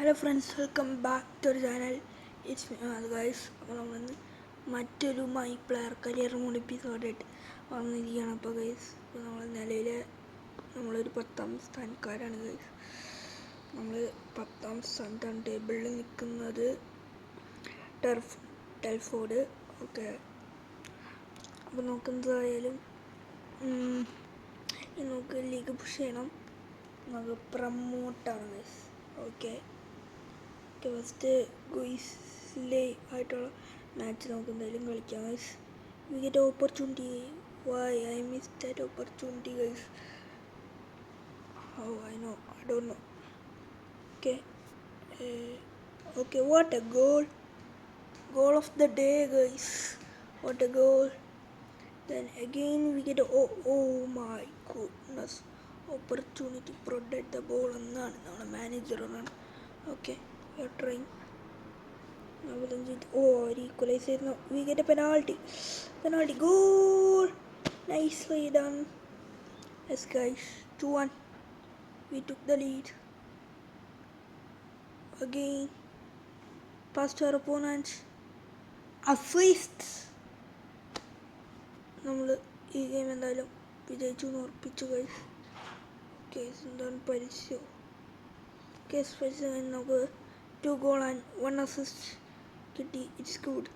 Hello friends, welcome back to our channel. It's me guys. അപ്പോൾ നമ്മളിന്ന് മറ്റൊരു my player career mode എപ്പിസോഡായിട്ട് വന്നിരിക്കുകയാണ്. അപ്പോൾ ഗൈസ്, ഇപ്പോൾ നമ്മൾ നിലവിൽ നമ്മളൊരു 10ാം സ്ഥാനക്കാരാണ് ഗൈസ്. നമ്മൾ 10ാം സ്ഥാനത്താണ് ടേബിളിൽ നിൽക്കുന്നത്. ടെൽഫോർഡ്. ഓക്കെ, അപ്പോൾ നമുക്ക് എന്തായാലും നമുക്ക് ലീഗ് പുഷ് ചെയ്യണം. നമുക്ക് പ്രമോട്ടാണ് ഗൈസ്. ഓക്കെ, ഫസ്റ്റ് ഗുയിസിലെ ആയിട്ടുള്ള മാച്ച് നമുക്ക് എന്തായാലും കളിക്കാം guys. We get opportunity. Why I miss that opportunity guys. How I don't know. Okay, what a goal of the day guys. What a goal. Then again we get oh my goodness, opportunity protect the ball എന്നാണ് നമ്മുടെ manager എന്നാണ്. Okay, we are trying. Equalize. We get a penalty. Goal. Nicely done. Yes guys, 2-1. We took the lead. Again, pass to our opponent. Assists. നമ്മൾ ഈ game എന്തായാലും വിജയിച്ചു എന്ന് ഉറപ്പിച്ചു guys. Case എന്താണ് പരിചയം. കേസ് പരിചയം നമുക്ക് 2 goal and 1 assist കിട്ടി. It's good.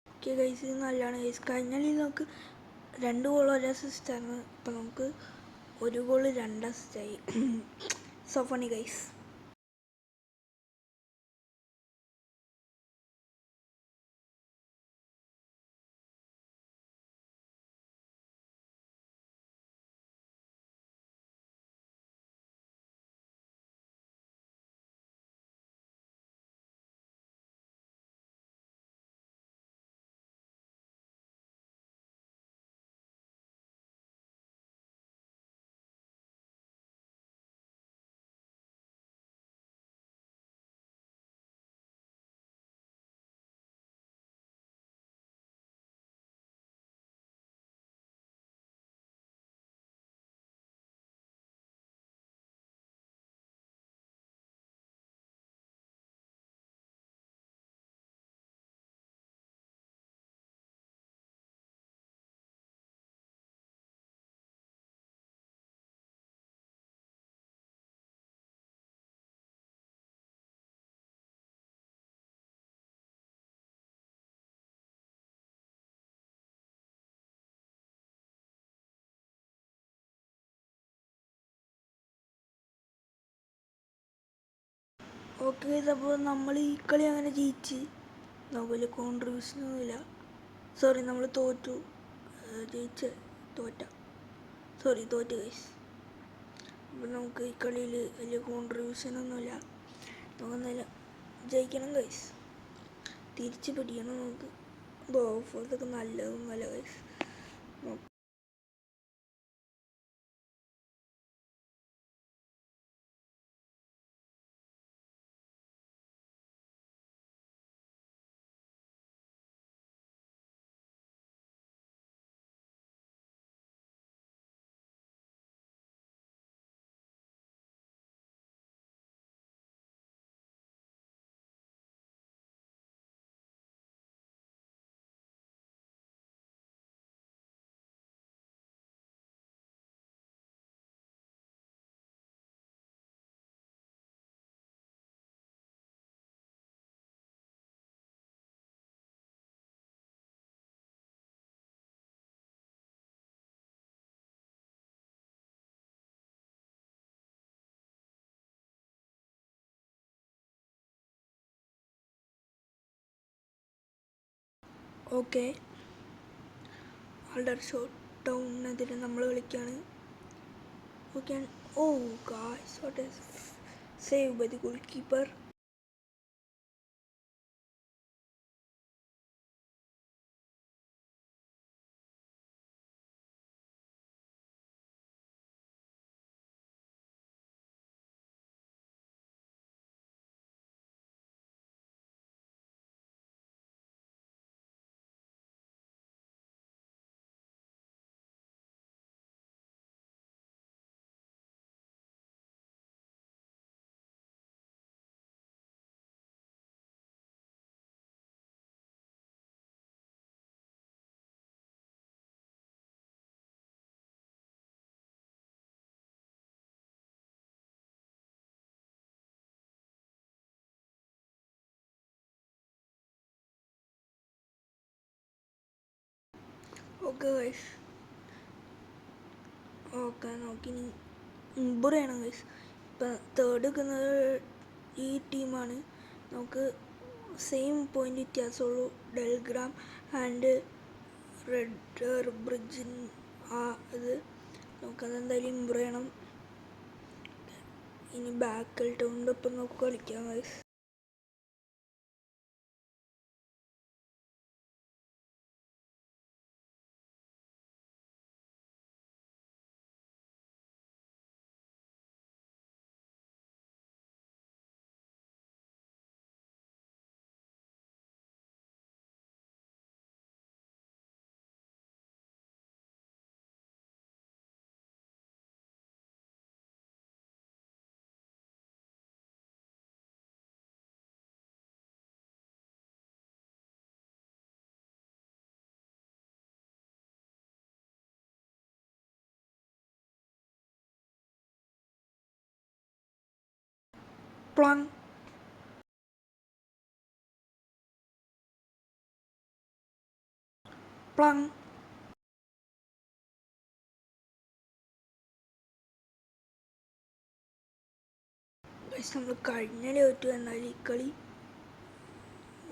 ഓക്കെ ഗൈസ്, ഇത് നല്ലതാണ് ഗൈസ്. കഴിഞ്ഞ കളിയിൽ നമുക്ക് 2 goal 1 assist ആണ്. ഇപ്പം നമുക്ക് 1 goal 2 assist ആയി. So funny guys. Okay guys, അപ്പോൾ നമ്മൾ ഈ കളി അങ്ങനെ ജയിച്ച്. നമുക്ക് വലിയ കോൺട്രിബ്യൂഷനൊന്നുമില്ല. സോറി, നമ്മൾ തോറ്റു. തോറ്റു ഗൈസ്. അപ്പോൾ നമുക്ക് ഈ കളിയിൽ വലിയ കോൺട്രിബ്യൂഷനൊന്നുമില്ല. നമുക്കെന്തായാലും ജയിക്കണം ഗൈസ്. തിരിച്ച് പിടിക്കണം നമുക്ക്. ഓഫേഴ്സൊക്കെ നല്ലതൊന്നുമല്ല ഗൈസ്. ഓക്കെ, ആൾഡർ ഷോട്ട് ടൗണിനെതിരെ നമ്മൾ കളിക്കുകയാണ്. Okay, oh guys, what is save by the goalkeeper. Okay guys, okay നോക്കി ഇമ്പ്രൂവ് ചെയ്യണം ഗൈസ്. ഇപ്പം തേർഡ് നിൽക്കുന്നത് ഈ ടീമാണ്. നമുക്ക് സെയിം പോയിൻ്റ് വ്യത്യാസമുള്ളൂ. ഡെൽഗ്രാം ആൻഡ് റെഡ് ബ്രിഡ്ജിൻ ആ ഇത് നമുക്കതെന്തായാലും ഇമ്പ്രൂവ് ചെയ്യണം. ഇനി ബാക്കൽ ടൗണിൻ്റെ ഒപ്പം നമുക്ക് കളിക്കാം ഗൈസ്. പ്ലാൻ പ്ലാൻ ഗൈസ്, നമ്മൾ കഴിഞ്ഞാലേ പറ്റൂ. എന്നാൽ ഈ കളി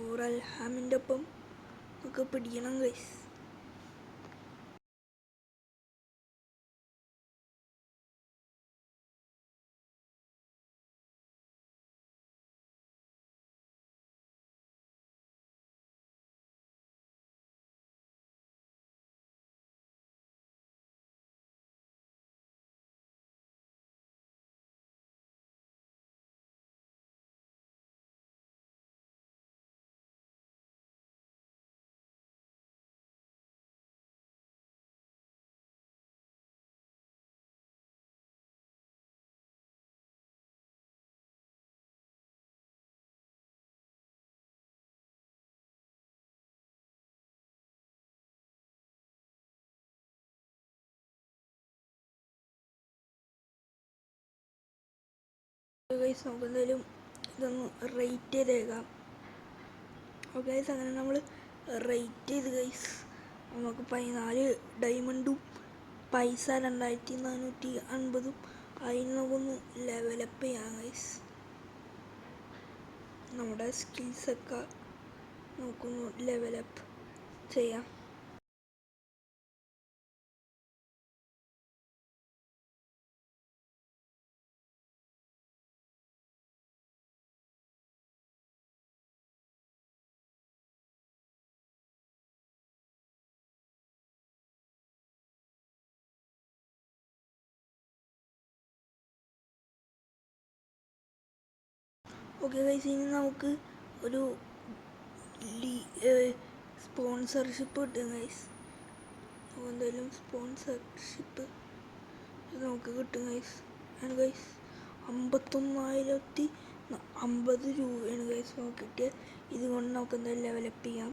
ഓറൽഹാമിൻ്റെ ഒപ്പം നമുക്ക് പിടിക്കണം ഗൈസ്. ഗൈസ്, നമുക്ക് എന്തായാലും ഇതൊന്ന് റേറ്റ് ചെയ്തേക്കാം. ഓക്കെ ഗൈസ്, അങ്ങനെ നമ്മൾ റേറ്റ് ചെയ്ത് ഗൈസ്. നമുക്ക് 14 ഡയമണ്ടും പൈസ 2450 അതിന് നമുക്കൊന്ന് ലെവലപ്പ് ചെയ്യാം ഗൈസ്. നമ്മുടെ സ്കിൽസൊക്കെ നമുക്കൊന്ന് ലെവലപ്പ് ചെയ്യാം. ഓക്കെ ഗൈസ്, ഇനി നമുക്ക് ഒരു സ്പോൺസർഷിപ്പ് കിട്ടും ഗൈസ്. എന്തായാലും സ്പോൺസർഷിപ്പ് നമുക്ക് കിട്ടും ഗൈസ്. ആൻഡ് ഗൈസ് 51,050 രൂപയാണ് ഗൈസ് നമുക്ക് കിട്ടിയത്. ഇതുകൊണ്ട് നമുക്ക് എന്തായാലും ലെവലപ്പ് ചെയ്യാം.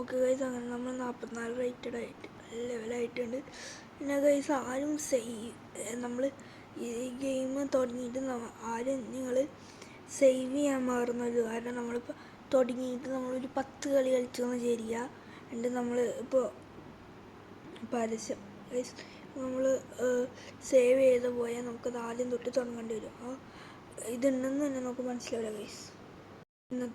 ഓക്കെ ഗൈസ്, അങ്ങനെ നമ്മൾ 44 റേറ്റഡ് ആയിട്ട് ലെവലായിട്ടുണ്ട്. പിന്നെ ഗൈസ് ആരും നമ്മൾ ഈ ഗെയിം തുടങ്ങിയിട്ട് ആരും നിങ്ങൾ സേവ് ചെയ്യാൻ മാറുന്നത്. കാരണം നമ്മളിപ്പോൾ തുടങ്ങിയിട്ട് നമ്മളൊരു 10 കളി കളിച്ചെന്ന് വിചാരിക്കുക. എന്നിട്ട് നമ്മൾ ഇപ്പോൾ പരസ്യം ഗൈസ് നമ്മൾ സേവ് ചെയ്ത് പോയാൽ നമുക്കത് ആദ്യം തൊട്ട് തുടങ്ങേണ്ടി വരും. ഇതുണ്ടെന്ന് തന്നെ നമുക്ക് മനസ്സിലാവില്ല ഗൈസ്. ഇന്നത്തെ